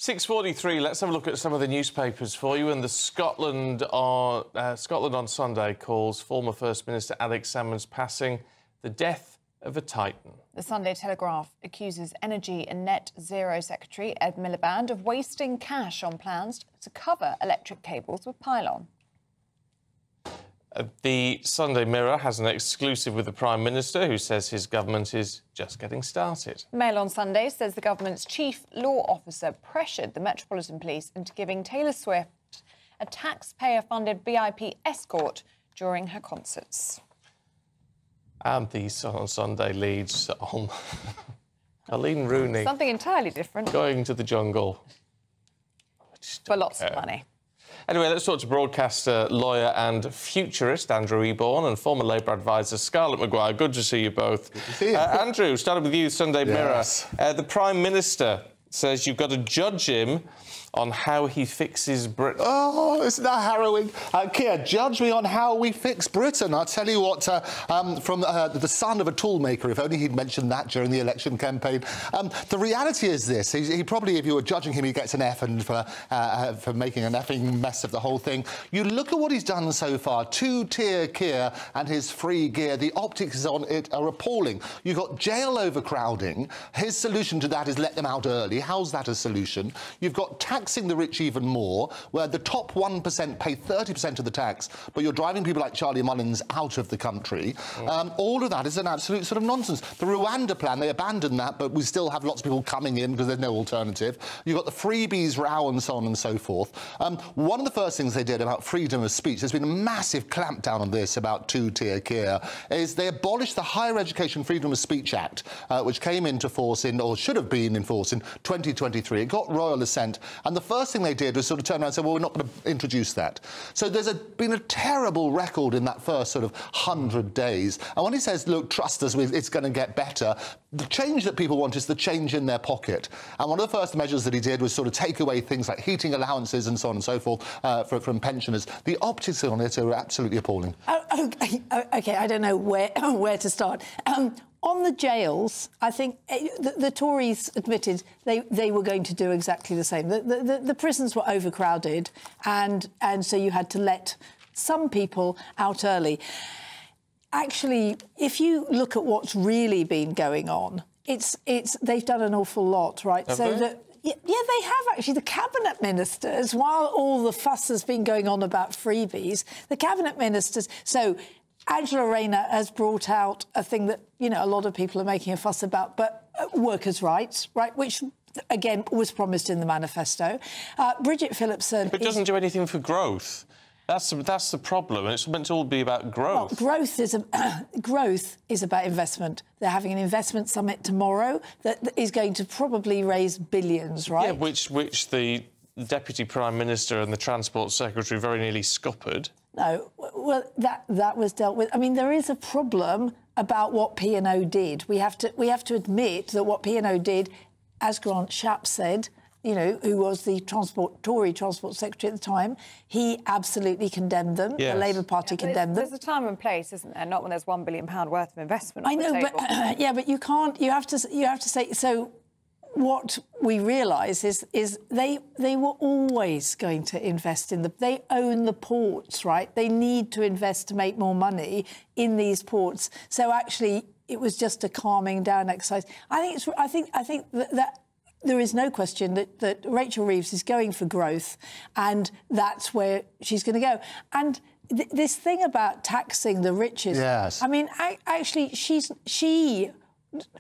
6:43. Let's have a look at some of the newspapers for you. And the Scotland on Sunday calls former First Minister Alex Salmond's passing the death of a titan. The Sunday Telegraph accuses Energy and Net Zero Secretary Ed Milliband of wasting cash on plans to cover electric cables with pylon. The Sunday Mirror has an exclusive with the Prime Minister, who says his government is just getting started. Mail on Sunday says the government's chief law officer pressured the Metropolitan Police into giving Taylor Swift a taxpayer-funded VIP escort during her concerts. And the Sun on Sunday leads on Colleen Rooney. Something entirely different. Going to the jungle. For lots of money. Anyway, let's talk to broadcaster, lawyer and futurist Andrew Eborn and former Labour advisor Scarlett MccGuire. Good to see you both. Good to see you. Andrew, starting with you, Sunday Yes. Mirror. The Prime Minister says you've got to judge him on how he fixes Britain. Oh, isn't that harrowing? Keir, judge me on how we fix Britain. I'll tell you what, from the son of a toolmaker, if only he'd mentioned that during the election campaign. The reality is this. He probably, if you were judging him, he gets an F and for making an effing mess of the whole thing. You look at what he's done so far. Two-tier Keir and his free gear. The optics on it are appalling. You've got jail overcrowding. His solution to that is let them out early. How's that a solution? You've got taxing the rich even more, where the top 1% pay 30% of the tax, but you're driving people like Charlie Mullins out of the country. All of that is an absolute sort of nonsense. The Rwanda plan, they abandoned that, but we still have lots of people coming in because there's no alternative. You've got the freebies row and so on and so forth. One of the first things they did about freedom of speech, there's been a massive clampdown on this about two-tier Keir, is they abolished the Higher Education Freedom of Speech Act, which came into force in, or should have been in force in 2023. It got royal assent, and the first thing they did was sort of turn around and say, well, we're not going to introduce that. So there's been a terrible record in that first sort of 100 days. And when he says, look, trust us, it's going to get better, the change that people want is the change in their pocket. And one of the first measures that he did was sort of take away things like heating allowances and so on and so forth from pensioners. The optics on it are absolutely appalling. OK, I don't know where to start. On the jails, I think the Tories admitted they were going to do exactly the same. The prisons were overcrowded, and so you had to let some people out early. Actually, if you look at what's really been going on, they've done an awful lot, right? Yeah, they have, actually. The cabinet ministers, while all the fuss has been going on about freebies, the cabinet ministers... So Angela Rayner has brought out a thing that, you know, a lot of people are making a fuss about, but workers' rights, right, which, again, was promised in the manifesto. Bridget Phillipson... But it doesn't do anything for growth. That's the problem. It's meant to all be about growth. Well, growth is about investment. They're having an investment summit tomorrow that is going to probably raise billions, right? Yeah, which the Deputy Prime Minister and the Transport Secretary very nearly scuppered. No, well, that was dealt with. I mean, there is a problem about what P&O did. We have to admit that what P&O did, as Grant Shapps said, you know, who was the Tory Transport Secretary at the time, he absolutely condemned them. Yes. The Labour Party condemned them. There's a time and place, isn't there? Not when there's £1 billion worth of investment. I know, but yeah, but you can't. You have to say so. What we realise is they were always going to invest in they own the ports, right? They need to invest to make more money in these ports. So actually, it was just a calming down exercise. I think that there is no question that Rachel Reeves is going for growth, and that's where she's going to go. And this thing about taxing the richest, yes. I mean, actually, she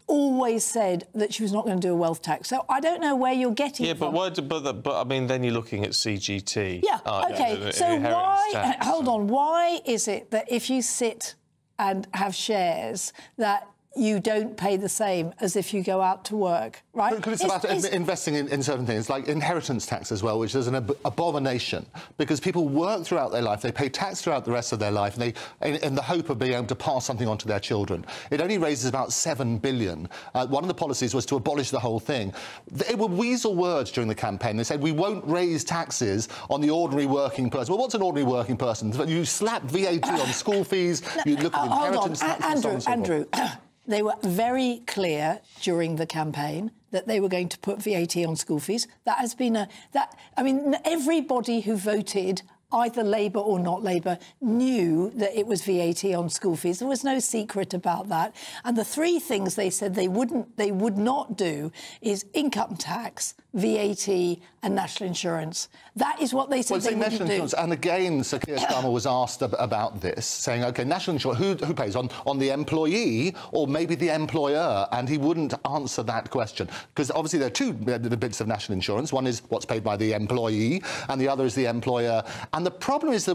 always said that she was not going to do a wealth tax. So I don't know where you're getting it from. But I mean, then you're looking at CGT. Yeah, OK. So why... Hold on. Why is it that if you sit and have shares that you don't pay the same as if you go out to work, right? Because it's about investing in certain things, like inheritance tax as well, which is an abomination, because people work throughout their life, they pay tax throughout the rest of their life, and in the hope of being able to pass something on to their children. It only raises about $7 billion. One of the policies was to abolish the whole thing. They were weasel words during the campaign. They said, we won't raise taxes on the ordinary working person. Well, what's an ordinary working person? You slap VAT on school fees, you look at inheritance tax and so on and so forth. Andrew, They were very clear during the campaign that they were going to put VAT on school fees. That has been everybody who voted, either Labour or not Labour, knew that it was VAT on school fees. There was no secret about that. And the three things they said they would not do is income tax, VAT and national insurance. That is what they said they wouldn't do. Insurance, and again, Sir Keir Starmer was asked about this, saying, OK, national insurance, who pays? On the employee or maybe the employer? And he wouldn't answer that question, because obviously there are two bits of national insurance. One is what's paid by the employee and the other is the employer. And the problem is the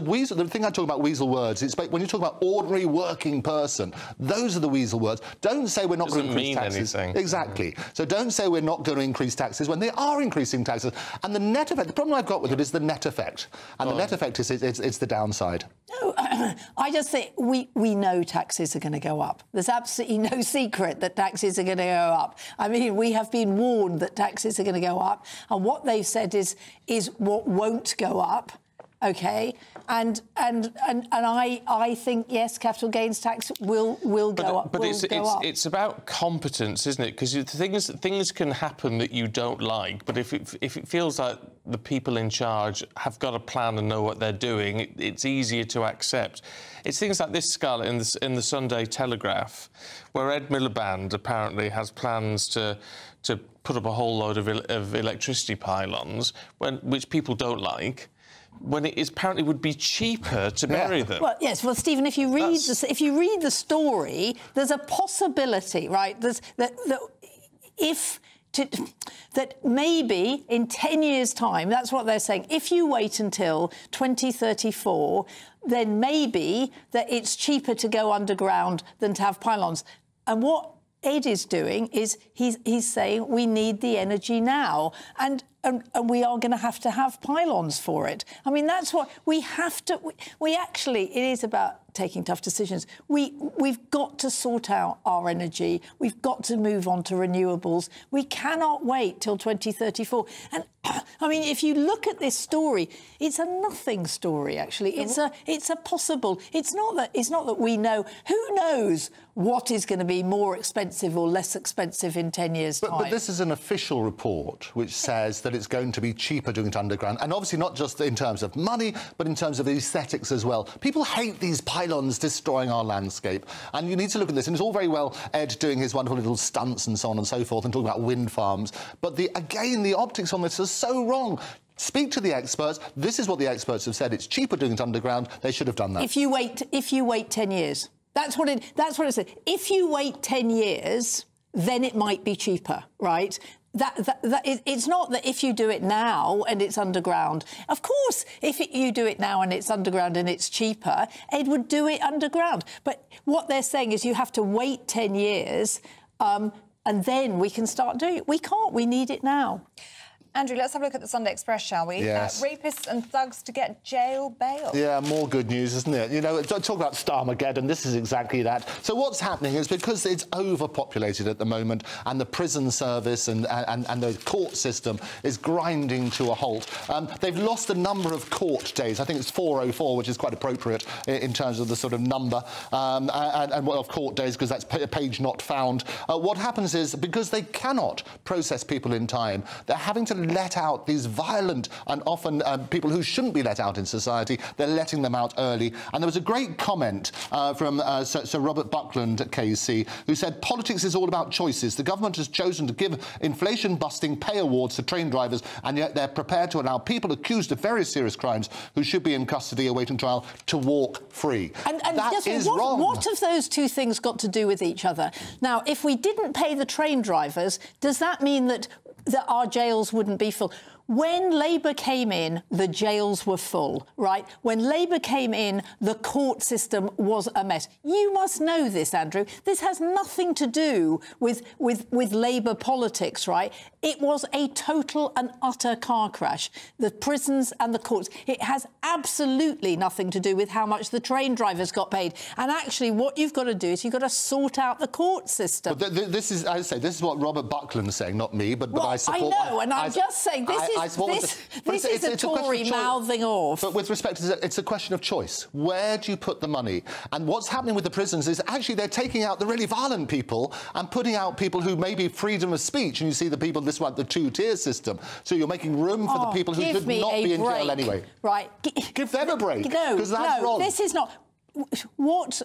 thing I talk about weasel words, it's when you talk about ordinary working person, those are the weasel words. Don't say we're not going to increase taxes. Anything. Exactly. So don't say we're not going to increase taxes when they are increasing taxes. And the net effect, the problem I've got with it is the net effect. And the net effect is it's the downside. No, I just think we know taxes are going to go up. There's absolutely no secret that taxes are going to go up. I mean, we have been warned that taxes are going to go up. And what they've said is what won't go up. OK, and I think, yes, capital gains tax will go up. But it's about competence, isn't it? Because things can happen that you don't like, but if it feels like the people in charge have got a plan and know what they're doing, it's easier to accept. It's things like this, Scarlett, in the Sunday Telegraph, where Ed Milliband apparently has plans to put up a whole load of electricity pylons, which people don't like, when it apparently would be cheaper to bury them. Well, yes. Well, Stephen, if you read the story, there's a possibility, right? That maybe in 10 years' time, that's what they're saying. If you wait until 2034, then maybe that it's cheaper to go underground than to have pylons. And what Ed is doing is he's saying we need the energy now, and we are going to have pylons for it. I mean, that's what we have to. We actually, it is about taking tough decisions. We've got to sort out our energy. We've got to move on to renewables. We cannot wait till 2034. And I mean, if you look at this story, it's a nothing story. Actually, it's a possible. It's not that we know. Who knows what is going to be more expensive or less expensive in 10 years' time? But this is an official report which says that it's going to be cheaper doing it underground, and obviously not just in terms of money, but in terms of aesthetics as well. People hate these pylons destroying our landscape, and you need to look at this. And it's all very well Ed doing his wonderful little stunts and so on and so forth, and talking about wind farms. But again, the optics on this are so wrong. Speak to the experts. This is what the experts have said. It's cheaper doing it underground. They should have done that. If you wait 10 years, that's what it said. If you wait 10 years, then it might be cheaper, right? It's not that if you do it now and it's underground. Of course, if you do it now and it's underground and it's cheaper, Ed would do it underground. But what they're saying is you have to wait 10 years and then we can start doing it. We can't. We need it now. Andrew, let's have a look at the Sunday Express, shall we? Yes. Rapists and thugs to get jail bail. Yeah, more good news, isn't it? You know, talk about Starmageddon, this is exactly that. So what's happening is because it's overpopulated at the moment and the prison service and the court system is grinding to a halt, they've lost a number of court days. I think it's 404, which is quite appropriate in terms of the sort of number of court days, because that's a page not found. What happens is, because they cannot process people in time, they're having to let out these violent and often people who shouldn't be let out in society. They're letting them out early. And there was a great comment from Sir Robert Buckland at KC, who said, politics is all about choices. The government has chosen to give inflation-busting pay awards to train drivers, and yet they're prepared to allow people accused of various serious crimes who should be in custody awaiting trial to walk free. And that is wrong. What have those two things got to do with each other? Now, if we didn't pay the train drivers, does that mean that our jails wouldn't be full? When Labour came in, the jails were full, right? When Labour came in, the court system was a mess. You must know this, Andrew. This has nothing to do with Labour politics, right? It was a total and utter car crash. The prisons and the courts. It has absolutely nothing to do with how much the train drivers got paid. And actually, what you've got to do is you've got to sort out the court system. But this is, as I say, this is what Robert Buckland's saying, not me, but I support... I know, and I'm just saying, this is This is a Tory mouthing off. But with respect, it's a question of choice. Where do you put the money? And what's happening with the prisons is actually they're taking out the really violent people and putting out people who may be freedom of speech. And you see the people, this one, the two-tier system. So you're making room for the people who should not be in jail anyway. Right. Give them a break. No, because that's wrong. This is not... What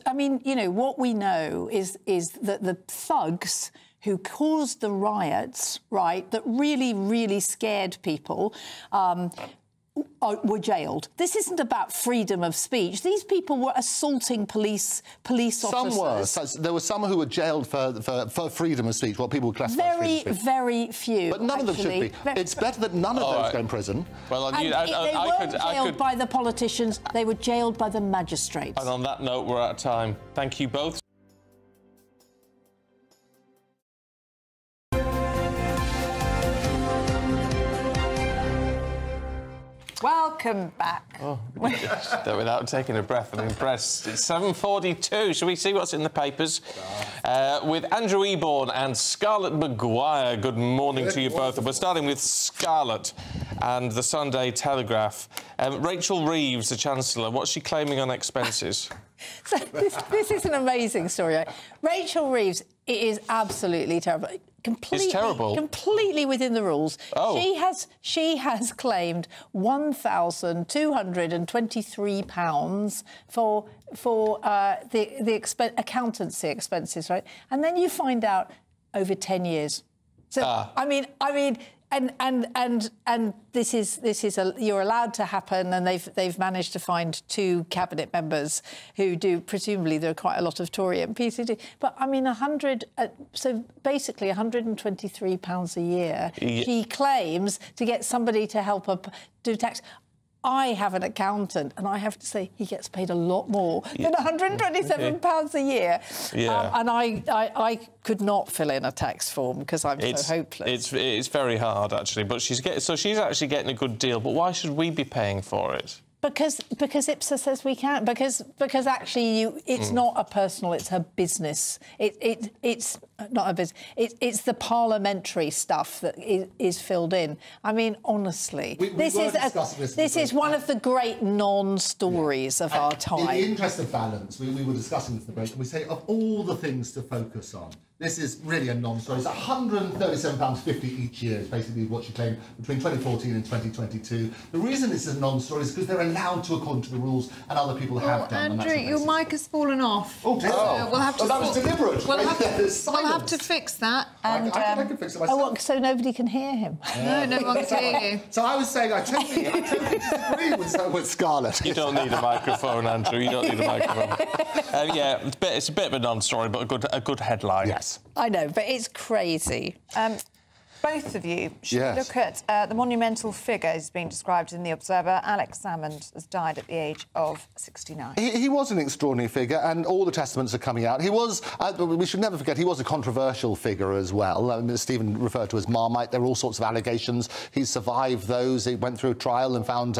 we know is that the thugs who caused the riots, right, that really, really scared people, were jailed. This isn't about freedom of speech. These people were assaulting police officers. Some were. There were some who were jailed for freedom of speech, what people would classify as freedom of speech. Very few. But none of them should be. It's better that none of those go in prison. Well, they weren't jailed by the politicians. They were jailed by the magistrates. And on that note, we're out of time. Thank you both. Welcome back. Oh, without taking a breath, I'm impressed. It's 7:42. Shall we see what's in the papers? With Andrew Eborn and Scarlett MccGuire. Good morning to you both. We're starting with Scarlett and the Sunday Telegraph. Rachel Reeves, the Chancellor, what's she claiming on expenses? So this is an amazing story. Rachel Reeves, it is absolutely terrible. It's terrible. Completely within the rules. Oh. She has claimed £1,223 for the accountancy expenses, right? And then you find out over 10 years. So I mean. And this is you're allowed to happen, and they've managed to find 2 cabinet members who do. Presumably, there are quite a lot of Tory MPs who do. But I mean, so basically £123 a year. Yeah. She claims to get somebody to help her do tax. I have an accountant, and I have to say he gets paid a lot more than £127 a year. Yeah. And I could not fill in a tax form because I'm so hopeless. It's very hard, actually. But she's actually getting a good deal. But why should we be paying for it? Because IPSA says we can't. Because actually, it's not a personal; it's a business. It's not a business. It's the parliamentary stuff that is filled in. I mean, honestly, this is one of the great non-stories of our time. In the interest of balance, we were discussing this in the break, and we say of all the things to focus on, this is really a non-story. It's £137.50 each year is basically what she claimed between 2014 and 2022. The reason it's a non-story is because they're allowed to according to the rules, and other people have done. Andrew, your mic has fallen off. Oh, dear. We'll have to that was deliberate. We'll have to fix that. And, I can fix it myself. So nobody can hear him? No one can hear you. So I was saying I totally disagree with Scarlett. You don't need a microphone, Andrew. You don't need a microphone. Yeah, it's a bit of a non-story, but a good headline. Yes. I know, but it's crazy. Both of you should look at the monumental figure is being described in The Observer. Alex Salmond has died at the age of 69. He was an extraordinary figure, and all the testaments are coming out. He was, we should never forget, he was a controversial figure as well. Stephen referred to as Marmite. There were all sorts of allegations. He survived those. He went through a trial and found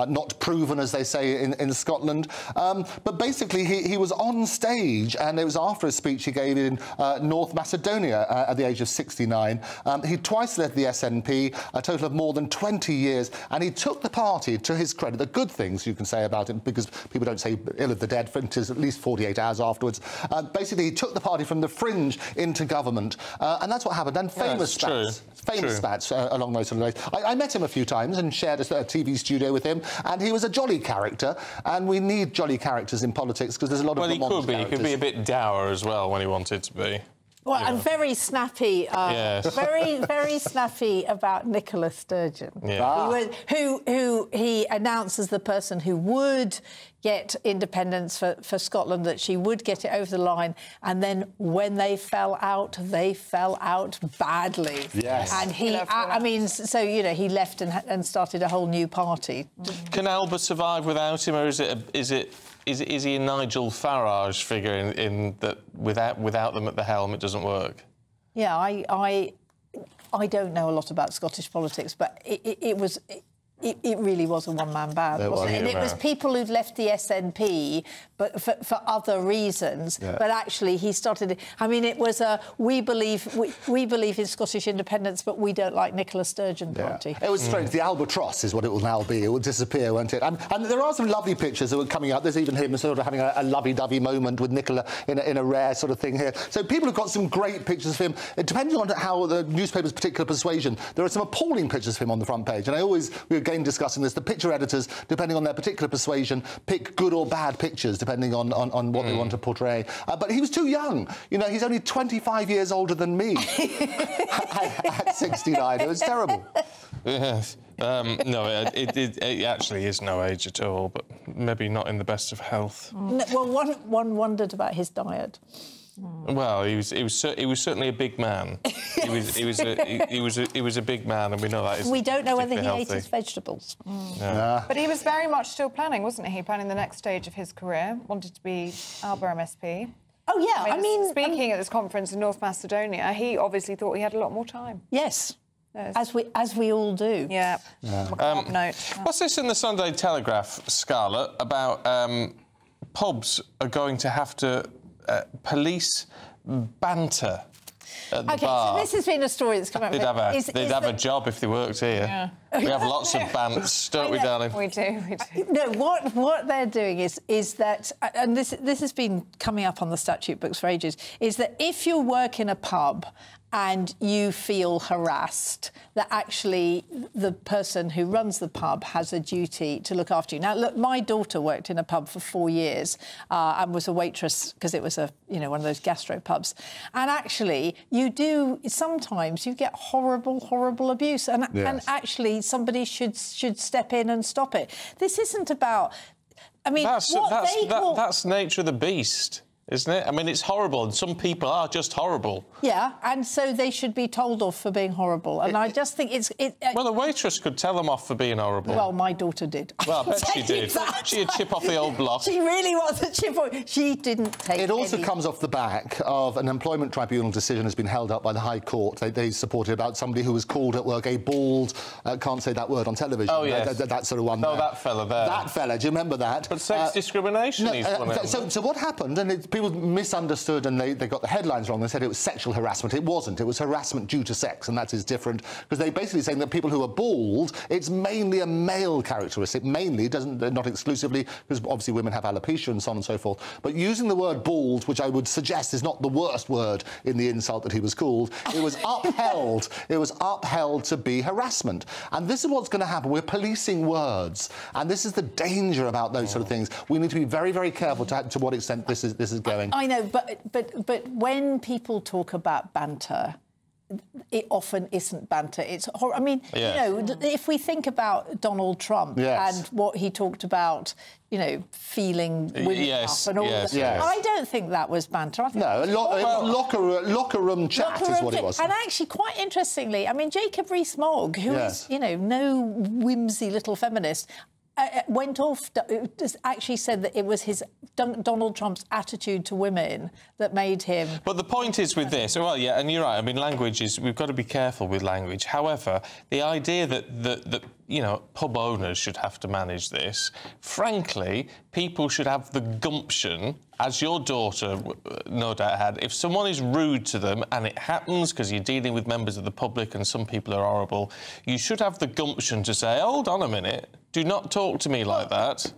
not proven, as they say in Scotland. But basically, he was on stage, and it was after a speech he gave in North Macedonia at the age of 69. He twice led the SNP, a total of more than 20 years, and he took the party, to his credit, the good things you can say about him, because people don't say ill of the dead for at least 48 hours afterwards. Basically, he took the party from the fringe into government, and that's what happened. And famous spats along those sort of lines. I met him a few times and shared a TV studio with him, and he was a jolly character, and we need jolly characters in politics because there's a lot of he could be a bit dour as well when he wanted to be. Well, and very snappy, very snappy about Nicola Sturgeon, who he announced as the person who would get independence for Scotland, that she would get it over the line, and then when they fell out badly. Yes. And he, he left and started a whole new party. Can Alba survive without him, or is he a Nigel Farage figure in that without them at the helm it doesn't work? Yeah, I don't know a lot about Scottish politics, but it was it really was a one-man band, wasn't it? And it was people who'd left the SNP, but for other reasons. Yeah. But actually, he started. I mean, it was a we believe in Scottish independence, but we don't like Nicola Sturgeon party. It was strange. The albatross is what it will now be. It will disappear, won't it? And there are some lovely pictures that were coming out. There's even him sort of having a lovey-dovey moment with Nicola in a rare sort of thing here. So people have got some great pictures of him. Depending on how the newspaper's particular persuasion, there are some appalling pictures of him on the front page. And we were again discussing this. The picture editors, depending on their particular persuasion, pick good or bad pictures depending on what they want to portray. But he was too young. You know, he's only 25 years older than me at 69. It was terrible. Yes. No, it actually is no age at all, but maybe not in the best of health. Well, one wondered about his diet. Well, he was certainly a big man. He was a big man, and we know that. We don't know whether he ate his vegetables. Yeah. But he was very much still planning, wasn't he? Planning the next stage of his career. Wanted to be Alba MSP. Oh yeah, I mean, speaking at this conference in North Macedonia, he obviously thought he had a lot more time. Yes. As we all do. Yeah. Note. What's this in the Sunday Telegraph, Scarlett, about pubs are going to have to police banter at the bar? So this has been a story that's come out. They'd have a job if they worked here. Yeah. We have lots of bants, don't we, darling? We do. No, what they're doing is that, and this has been coming up on the statute books for ages, is that if you work in a pub and you feel harassed, that actually the person who runs the pub has a duty to look after you. Now, look, my daughter worked in a pub for 4 years and was a waitress because it was one of those gastro pubs. And actually, sometimes you get horrible abuse, and actually somebody should step in and stop it. This isn't about. I mean, that's nature of the beast, isn't it? I mean, it's horrible, and some people are just horrible. Yeah, and so they should be told off for being horrible. And I just think well, the waitress could tell them off for being horrible. Well, my daughter did. Well, I bet she did. She'd chip off the old block. She really was a chip off. She didn't take it. Also comes off the back of an employment tribunal decision has been held up by the High Court. They supported about somebody who was called at work a bald, can't say that word on television. Oh, yes. That sort of one. Oh, that fella there. That fella, do you remember that? But sex discrimination is one of them. So what happened, and people misunderstood and they got the headlines wrong. They said it was sexual harassment. It wasn't. It was harassment due to sex, and that is different, because they're basically saying that people who are bald, it's mainly a male characteristic. Mainly, not exclusively, because obviously women have alopecia and so on and so forth. But using the word bald, which I would suggest is not the worst word in the insult that he was called, it was upheld. It was upheld to be harassment. And this is what's going to happen. We're policing words, and this is the danger about those sort of things. We need to be very, very careful to what extent this is going. I know, but when people talk about banter, it often isn't banter. It's I mean, if we think about Donald Trump and what he talked about, feeling women up and all that. I don't think that was banter. I think locker room chat is what it was. And actually, quite interestingly, I mean, Jacob Rees-Mogg, who is, no whimsy little feminist, went off, actually said that it was Donald Trump's attitude to women that made him... But the point is with this, well, yeah, and you're right, I mean, language is... We've got to be careful with language. However, the idea that pub owners should have to manage this, frankly, people should have the gumption, as your daughter no doubt had, if someone is rude to them, and it happens because you're dealing with members of the public and some people are horrible, you should have the gumption to say, hold on a minute, do not talk to me like that.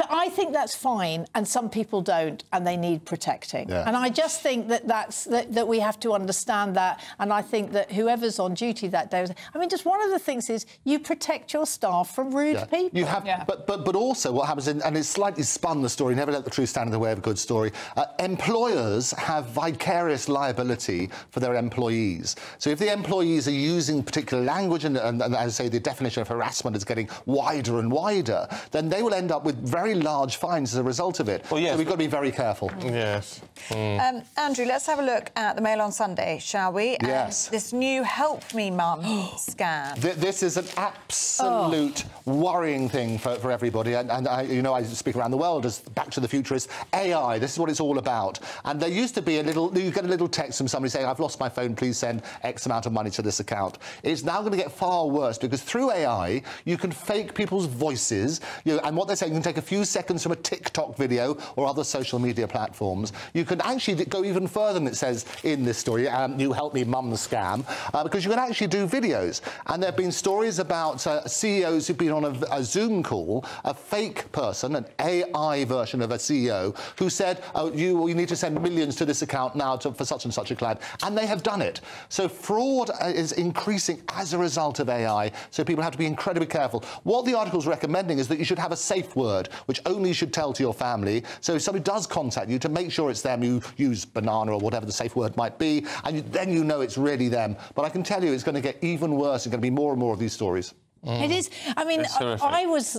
I think that's fine, and some people don't, and they need protecting. Yeah. And I just think that we have to understand that, and I think that whoever's on duty that day... I mean, just one of the things is you protect your staff from rude people. You have, but also what happens, and it's slightly spun the story, never let the truth stand in the way of a good story, employers have vicarious liability for their employees. So if the employees are using particular language, and as I say, the definition of harassment is getting wider and wider, then they will end up with very large fines as a result of it. Well, yes, so we've got to be very careful. Yes. Andrew, let's have a look at the Mail on Sunday, shall we? Yes. And this new Help Me Mum scam. This is an absolute absolute worrying thing for everybody. And I speak around the world as back to the Futurist. AI, this is what it's all about. And there used to be you get a little text from somebody saying, I've lost my phone, please send X amount of money to this account. It's now going to get far worse because through AI, you can fake people's voices. And what they're saying, you can take a few seconds from a TikTok video or other social media platforms. You can actually go even further than it says in this story, you help me mum the scam, because you can actually do videos. And there have been stories about CEOs who've been on a Zoom call, a fake person, an AI version of a CEO, who said, oh, you need to send millions to this account now for such and such a client. And they have done it. So fraud is increasing as a result of AI, so people have to be incredibly careful. What the article is recommending is that you should have a safe word, which only you should tell to your family. So if somebody does contact you, to make sure it's them, you use banana or whatever the safe word might be, and then you know it's really them. But I can tell you it's going to get even worse. There's going to be more and more of these stories. It is. I mean, I was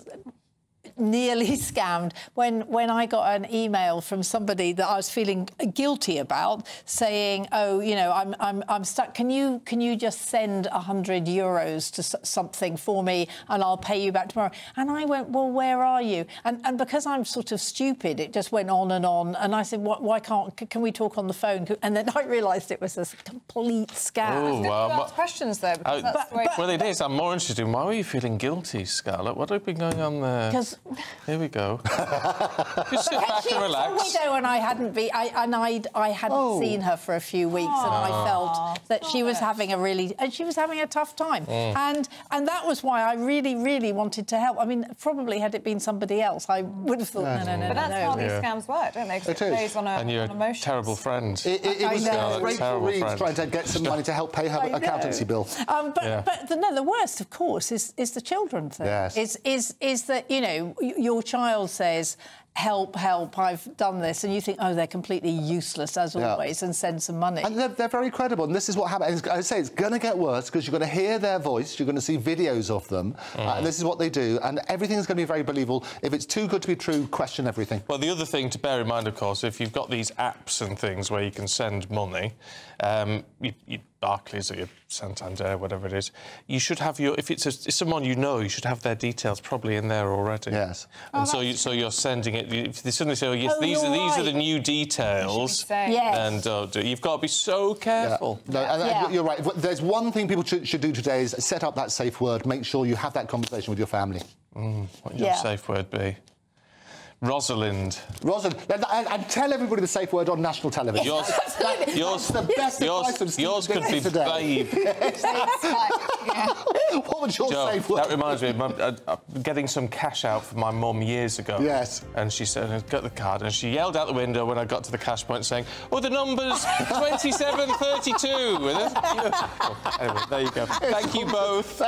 nearly scammed when I got an email from somebody that I was feeling guilty about, saying, "Oh, you know, I'm stuck. Can you just send €100 to something for me, and I'll pay you back tomorrow?" And I went, "Well, where are you?" And because I'm sort of stupid, it just went on. And I said, "Why can we talk on the phone?" And then I realised it was a complete scam. Oh, well, ask questions though. Well, it is. I'm more interested in why were you feeling guilty, Scarlett? What had been going on there? Because here we go. Just sit back and relax. She was a widow, and I hadn't seen her for a few weeks, and I felt that she was having a tough time, and that was why I really wanted to help. I mean, probably had it been somebody else, I would have thought, no. But that's how these scams work, don't they? Because it plays on and you're on a terrible friend. It was Rachel Reeves trying to get some money to help pay her accountancy bill. But the worst, of course, is the children thing. Yes. Is that, you know, your child says, help, I've done this, and you think, oh, they're completely useless, as always, and send some money. And they're very credible, and this is what happens. I say it's going to get worse, because you're going to hear their voice, you're going to see videos of them, and this is what they do, and everything's going to be very believable. If it's too good to be true, question everything. Well, the other thing to bear in mind, of course, if you've got these apps and things where you can send money, Barclays or your Santander, whatever it is, you should have if it's someone you know, you should have their details probably in there already. Yes. And so you're sending it. If they suddenly say, "Oh, yes, these are the new details," then you've got to be so careful. Yeah. No, you're right. There's one thing people should do today is set up that safe word. Make sure you have that conversation with your family. What would your safe word be? Rosalind. And tell everybody the safe word on national television. Yours the best advice yours could be babe. What was your safe word? That reminds me of getting some cash out for my mum years ago. Yes. And she said, I got the card, and she yelled out the window when I got to the cash point saying, "Oh, the number's 2732. Anyway, there you go. Thank you both.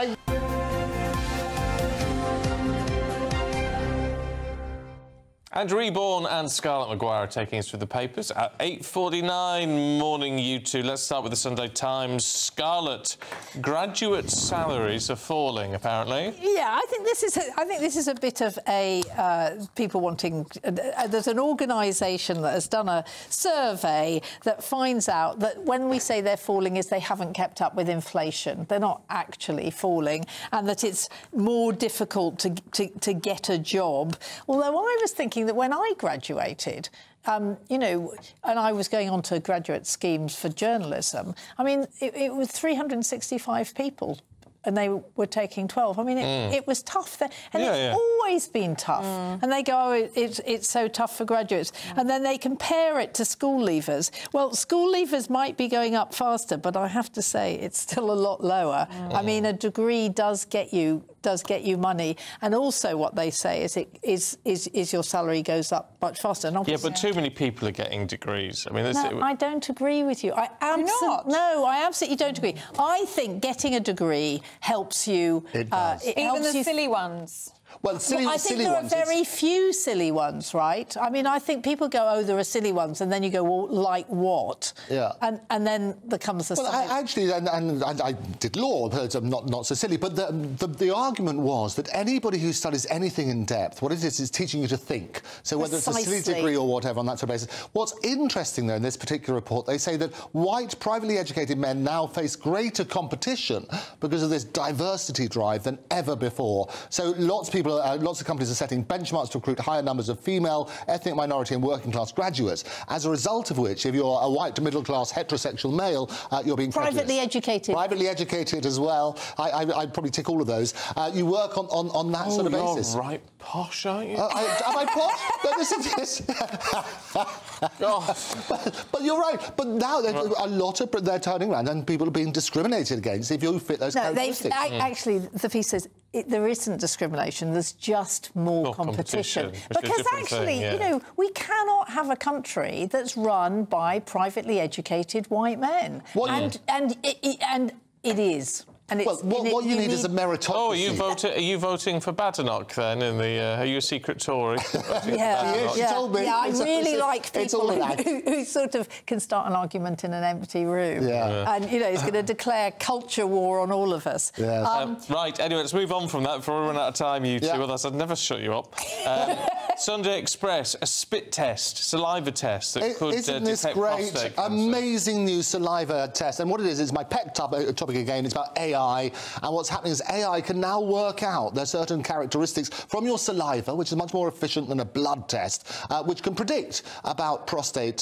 Andrew Eborn and Scarlett MccGuire are taking us through the papers at 8:49. Morning, you two. Let's start with the Sunday Times. Scarlett, graduate salaries are falling, apparently. Yeah, I think this is a bit of a people wanting. There's an organisation that has done a survey that finds out that when we say they're falling, is they haven't kept up with inflation. They're not actually falling, and that it's more difficult to get a job. Although I was thinking that when I graduated, you know, and I was going on to graduate schemes for journalism, I mean, it was 365 people, and they were taking 12. I mean, it was tough then, and it's always been tough. And they go, oh, it's so tough for graduates. And then they compare it to school leavers. Well, school leavers might be going up faster, but I have to say it's still a lot lower. I mean, a degree does get you money, and also what they say is your salary goes up much faster. And yeah, but too many people are getting degrees. I mean, no, I don't agree with you. I absolutely don't agree. I think getting a degree helps you. It does. Even the silly ones. Well, I think there are very few silly ones, right? I mean, I think people go, oh, there are silly ones, and then you go, well, like what? Yeah. And then there comes the... Well, actually, and I did law, but not so silly, but the argument was that anybody who studies anything in depth, what it is teaching you to think. So whether it's a silly degree or whatever on that sort of basis. What's interesting, though, in this particular report, they say that white, privately educated men now face greater competition because of this diversity drive than ever before. So lots of companies are setting benchmarks to recruit higher numbers of female, ethnic minority and working class graduates, as a result of which, if you're a white, middle-class, heterosexual male, you're being privately educated. Privately educated as well. I'd probably tick all of those. You work on that sort of basis. You're right posh, aren't you? Am I posh? But this is this. But you're right. But now a lot of they're turning around and people are being discriminated against if you fit those characteristics. Actually, the piece says there isn't discrimination. There's just more competition. Because actually, you know, we cannot have a country that's run by privately educated white men. And it is. And well, what you need is a meritocracy. Oh, are you voting for Badenoch then? Are you a secret Tory? She told me. Yeah, I really like people who sort of can start an argument in an empty room. Yeah. And, you know, he's going to declare culture war on all of us. Yeah. Right, anyway, let's move on from that before we run out of time, you two. Otherwise, I'd never shut you up. Sunday Express, a spit test, saliva test that could Isn't this detect great? prostate cancer. Amazing new saliva test. And what it is my pet topic again. It's about AI. And what's happening is AI can now work out there's certain characteristics from your saliva, which is much more efficient than a blood test, which can predict about prostate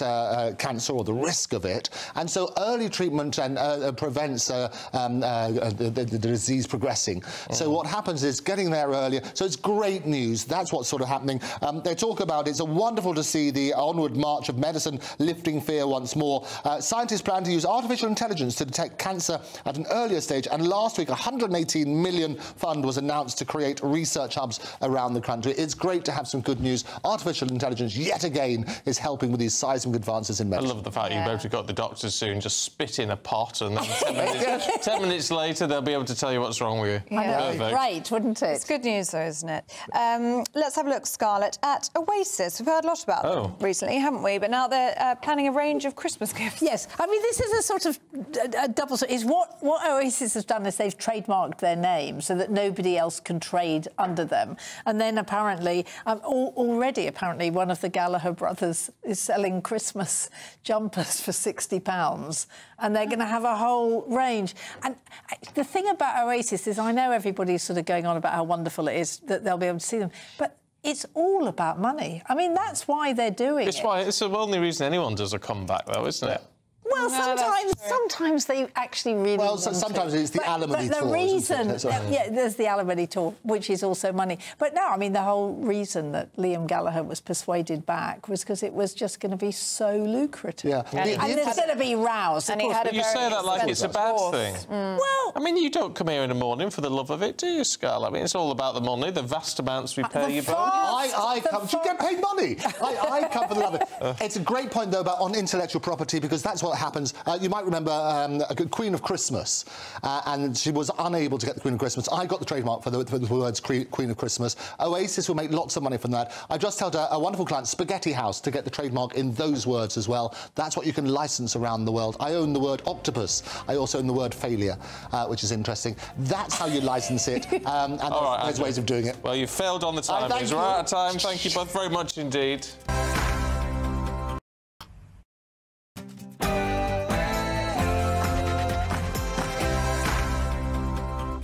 cancer or the risk of it. And so early treatment and prevents the disease progressing. So what happens is getting there earlier. So it's great news. That's what's sort of happening. They talk about it's wonderful to see the onward march of medicine lifting fear once more. Scientists plan to use artificial intelligence to detect cancer at an earlier stage. And last week, a $118 million fund was announced to create research hubs around the country. It's great to have some good news. Artificial intelligence, yet again, is helping with these seismic advances in medicine. I love the fact you've both got the doctors soon just spit in a pot and then 10 minutes later they'll be able to tell you what's wrong with you. I know. Great, wouldn't it? It's good news, though, isn't it? Let's have a look, Scarlett, at Oasis. We've heard a lot about them recently, haven't we? But now they're planning a range of Christmas gifts. Yes. I mean, this is a sort of a double... Is what Oasis has done is they've trademarked their name so that nobody else can trade under them. And then apparently, already one of the Gallagher brothers is selling Christmas jumpers for £60. And they're going to have a whole range. And the thing about Oasis is I know everybody's sort of going on about how wonderful it is that they'll be able to see them, but it's all about money. I mean, that's why they're doing it. It's the only reason anyone does a comeback, though, isn't it? Well, sometimes they actually really. Well, sometimes it's the alimony tour. The reason, there's the alimony tour, which is also money. But no, I mean, the whole reason that Liam Gallagher was persuaded back was because it was just going to be so lucrative. Yeah, and there's going to be rows. And he had you say that like it's a bad thing. Well, I mean, you don't come here in the morning for the love of it, do you, Scarlett? I mean, it's all about the money, the vast amounts we pay you both. I come. Do you get paid money? I come for the love of it. It's a great point, though, about on intellectual property, because that's what happens. You might remember Queen of Christmas, and she was unable to get the Queen of Christmas. I got the trademark for the words Queen of Christmas. Oasis will make lots of money from that. I just told a wonderful client, Spaghetti House, to get the trademark in those words as well. That's what you can license around the world. I own the word octopus. I also own the word failure, which is interesting. That's how you license it, and there's ways of doing it. Well, you've failed on the time. We're out of time. Thank you both very much indeed.